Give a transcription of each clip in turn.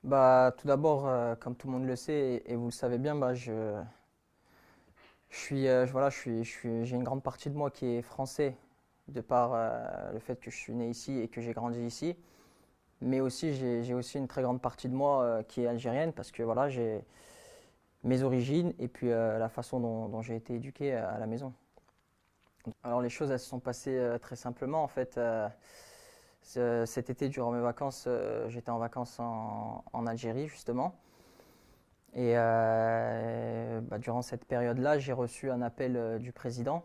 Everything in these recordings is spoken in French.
Tout d'abord, comme tout le monde le sait et vous le savez bien, je suis, voilà, j'ai une grande partie de moi qui est français, de par le fait que je suis né ici et que j'ai grandi ici. Mais aussi, j'ai aussi une très grande partie de moi qui est algérienne parce que voilà, j'ai mes origines et puis la façon dont j'ai été éduqué à la maison. Alors les choses, elles se sont passées très simplement en fait. Cet été, durant mes vacances, j'étais en vacances en Algérie justement. Et durant cette période-là, j'ai reçu un appel du président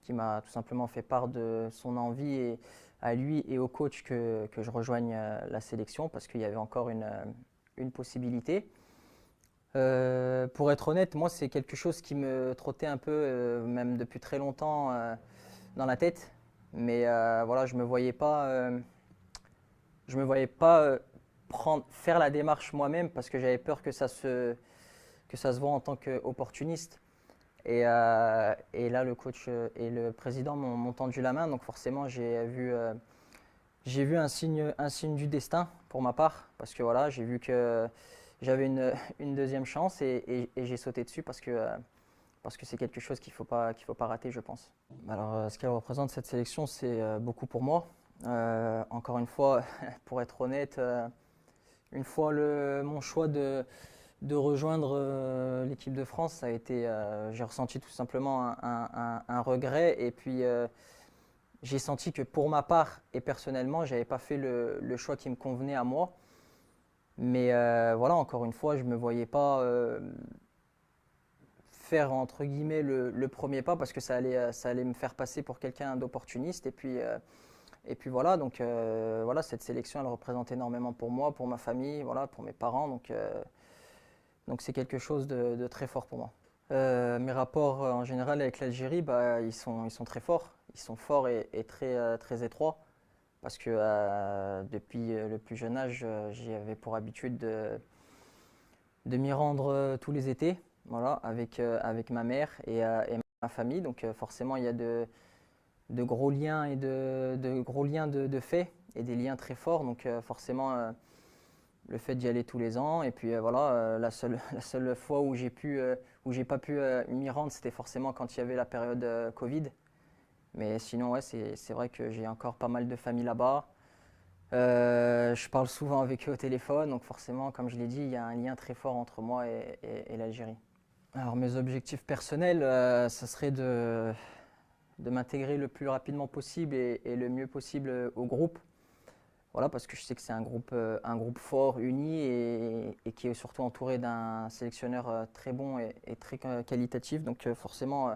qui m'a tout simplement fait part de son envie à lui et au coach que je rejoigne la sélection parce qu'il y avait encore une possibilité. Pour être honnête, moi, c'est quelque chose qui me trottait un peu, même depuis très longtemps, dans la tête. Mais voilà, je me voyais pas faire la démarche moi-même parce que j'avais peur que ça se voit en tant qu'opportuniste. Et là, le coach et le président m'ont tendu la main, donc forcément, j'ai vu un signe du destin pour ma part, parce que voilà, j'ai vu que j'avais une deuxième chance et j'ai sauté dessus parce que c'est quelque chose qu'il faut pas rater, je pense. Alors, ce qu'elle représente, cette sélection, c'est beaucoup pour moi. Encore une fois, pour être honnête, une fois mon choix de rejoindre l'équipe de France, j'ai ressenti tout simplement un regret. Et puis, j'ai senti que pour ma part et personnellement, j'avais pas fait le choix qui me convenait à moi. Mais voilà, encore une fois, je me voyais pas faire entre guillemets le premier pas parce que ça allait me faire passer pour quelqu'un d'opportuniste. Et puis voilà, donc voilà, cette sélection, elle représente énormément pour moi, pour ma famille, voilà, pour mes parents. Donc c'est quelque chose de très fort pour moi. Mes rapports en général avec l'Algérie, ils sont très forts. Ils sont forts et très, très étroits parce que depuis le plus jeune âge, j'avais pour habitude de m'y rendre tous les étés, voilà, avec ma mère et ma famille. Donc forcément, il y a de gros liens et de gros liens de fait et des liens très forts. Donc forcément, le fait d'y aller tous les ans. Et puis voilà, la seule fois où j'ai pas pu m'y rendre, c'était forcément quand il y avait la période Covid. Mais sinon, ouais, c'est vrai que j'ai encore pas mal de familles là-bas. Je parle souvent avec eux au téléphone, donc forcément, comme je l'ai dit, il y a un lien très fort entre moi et l'Algérie. Alors mes objectifs personnels, ça serait de m'intégrer le plus rapidement possible et le mieux possible au groupe. Voilà, parce que je sais que c'est un groupe fort, uni et qui est surtout entouré d'un sélectionneur très bon et très qualitatif. Donc forcément,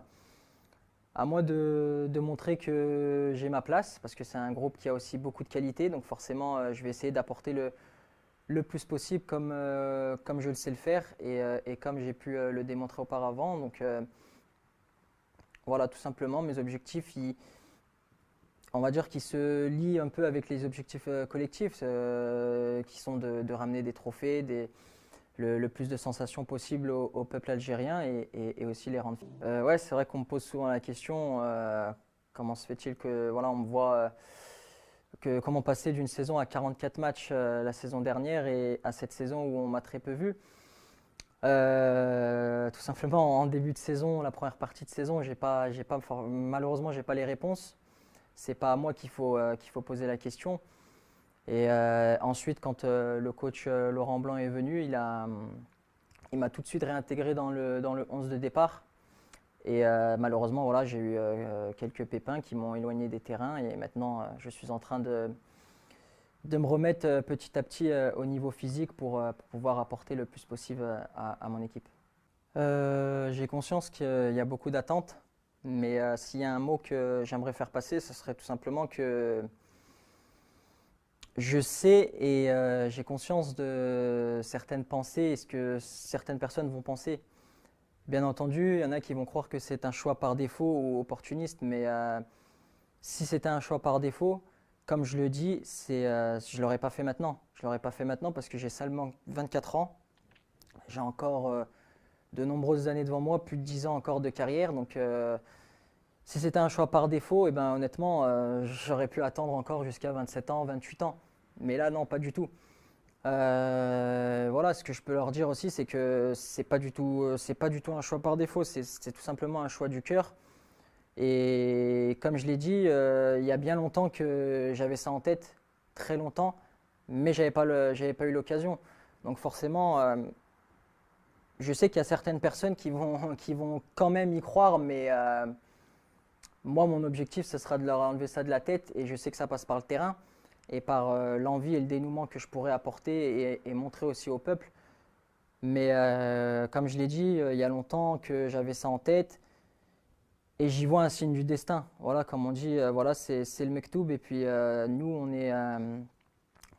à moi de montrer que j'ai ma place, parce que c'est un groupe qui a aussi beaucoup de qualité. Donc forcément, je vais essayer d'apporter le plus possible comme je le sais le faire et comme j'ai pu le démontrer auparavant. Donc voilà, tout simplement, mes objectifs, on va dire qu'ils se lient un peu avec les objectifs collectifs, qui sont de ramener des trophées, le plus de sensations possible au peuple algérien et aussi les rendre. Ouais, c'est vrai qu'on me pose souvent la question, comment se fait-il que voilà, on me voit comment passer d'une saison à 44 matchs la saison dernière et à cette saison où on m'a très peu vu. Tout simplement en début de saison, la première partie de saison, malheureusement j'ai pas les réponses. C'est pas à moi qu'il faut poser la question. Et ensuite, quand le coach Laurent Blanc est venu, il m'a tout de suite réintégré dans le 11 de départ. Et malheureusement, voilà, j'ai eu quelques pépins qui m'ont éloigné des terrains. Et maintenant, je suis en train de me remettre petit à petit au niveau physique pour pouvoir apporter le plus possible à mon équipe. J'ai conscience qu'il y a beaucoup d'attentes. Mais s'il y a un mot que j'aimerais faire passer, ce serait tout simplement que je sais et j'ai conscience de certaines pensées et ce que certaines personnes vont penser. Bien entendu, il y en a qui vont croire que c'est un choix par défaut ou opportuniste, mais si c'était un choix par défaut, comme je le dis, je ne l'aurais pas fait maintenant. Je ne l'aurais pas fait maintenant parce que j'ai seulement 24 ans. J'ai encore de nombreuses années devant moi, plus de 10 ans encore de carrière. Donc si c'était un choix par défaut, eh ben, honnêtement, j'aurais pu attendre encore jusqu'à 27 ans, 28 ans. Mais là, non, pas du tout. Voilà, ce que je peux leur dire aussi, c'est que c'est pas du tout un choix par défaut, c'est tout simplement un choix du cœur. Et comme je l'ai dit, il y a bien longtemps que j'avais ça en tête, très longtemps, mais j'avais pas eu l'occasion. Donc forcément, je sais qu'il y a certaines personnes qui vont quand même y croire, mais moi, mon objectif, ce sera de leur enlever ça de la tête, et je sais que ça passe par le terrain et par l'envie et le dénouement que je pourrais apporter et montrer aussi au peuple. Mais comme je l'ai dit, il y a longtemps que j'avais ça en tête et j'y vois un signe du destin. Voilà, comme on dit, voilà, c'est le mektoub. Et puis nous,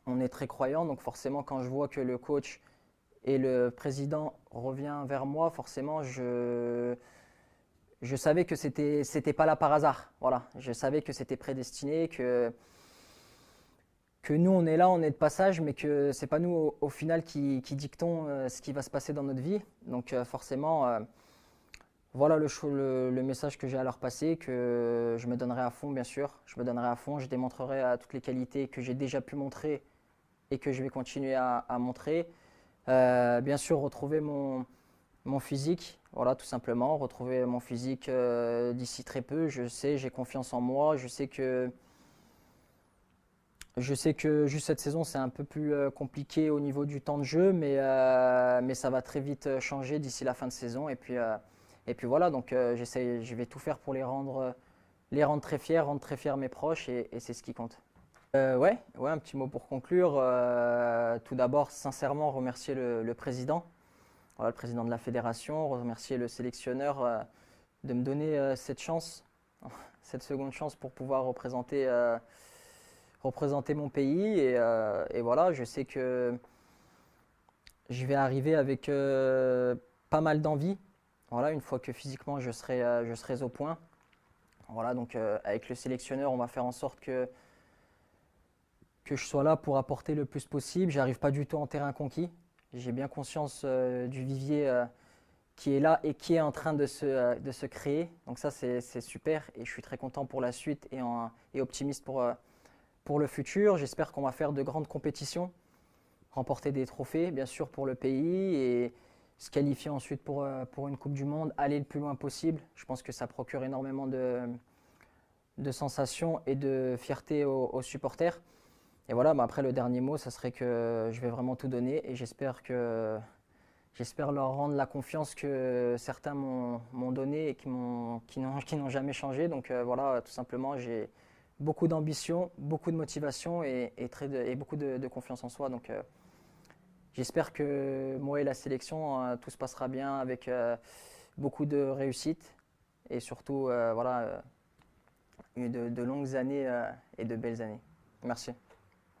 on est très croyants, donc forcément, quand je vois que le coach et le président revient vers moi, forcément, je savais que c'était pas là par hasard. Voilà, je savais que c'était prédestiné, que nous on est là, on est de passage, mais que c'est pas nous au final qui dictons ce qui va se passer dans notre vie. Donc forcément, voilà le message que j'ai à leur passer, que je me donnerai à fond, bien sûr. Je me donnerai à fond, je démontrerai toutes les qualités que j'ai déjà pu montrer et que je vais continuer à montrer. Bien sûr, retrouver mon physique, voilà, tout simplement. Retrouver mon physique d'ici très peu. Je sais, j'ai confiance en moi. Je sais que juste cette saison, c'est un peu plus compliqué au niveau du temps de jeu, mais ça va très vite changer d'ici la fin de saison. Et puis voilà, donc je vais tout faire pour les rendre très fiers mes proches, et c'est ce qui compte. Ouais, un petit mot pour conclure. Tout d'abord, sincèrement, remercier le président, voilà, le président de la fédération, remercier le sélectionneur de me donner cette chance, cette seconde chance pour pouvoir représenter mon pays. Et voilà, je sais que je vais arriver avec pas mal d'envie. Voilà, une fois que physiquement je serai au point. Voilà, donc avec le sélectionneur, on va faire en sorte que je sois là pour apporter le plus possible. J'arrive pas du tout en terrain conquis. J'ai bien conscience du vivier qui est là et qui est en train de se créer. Donc ça, c'est super et je suis très content pour la suite et optimiste pour le futur. J'espère qu'on va faire de grandes compétitions, remporter des trophées, bien sûr, pour le pays et se qualifier ensuite pour une Coupe du Monde, aller le plus loin possible. Je pense que ça procure énormément de sensations et de fierté aux supporters. Et voilà, bah après le dernier mot, ça serait que je vais vraiment tout donner et j'espère leur rendre la confiance que certains m'ont donnée et qui n'ont jamais changé. Donc voilà, tout simplement, j'ai beaucoup d'ambition, beaucoup de motivation et beaucoup de confiance en soi. Donc j'espère que moi et la sélection, tout se passera bien avec beaucoup de réussite et surtout voilà, de longues années et de belles années. Merci.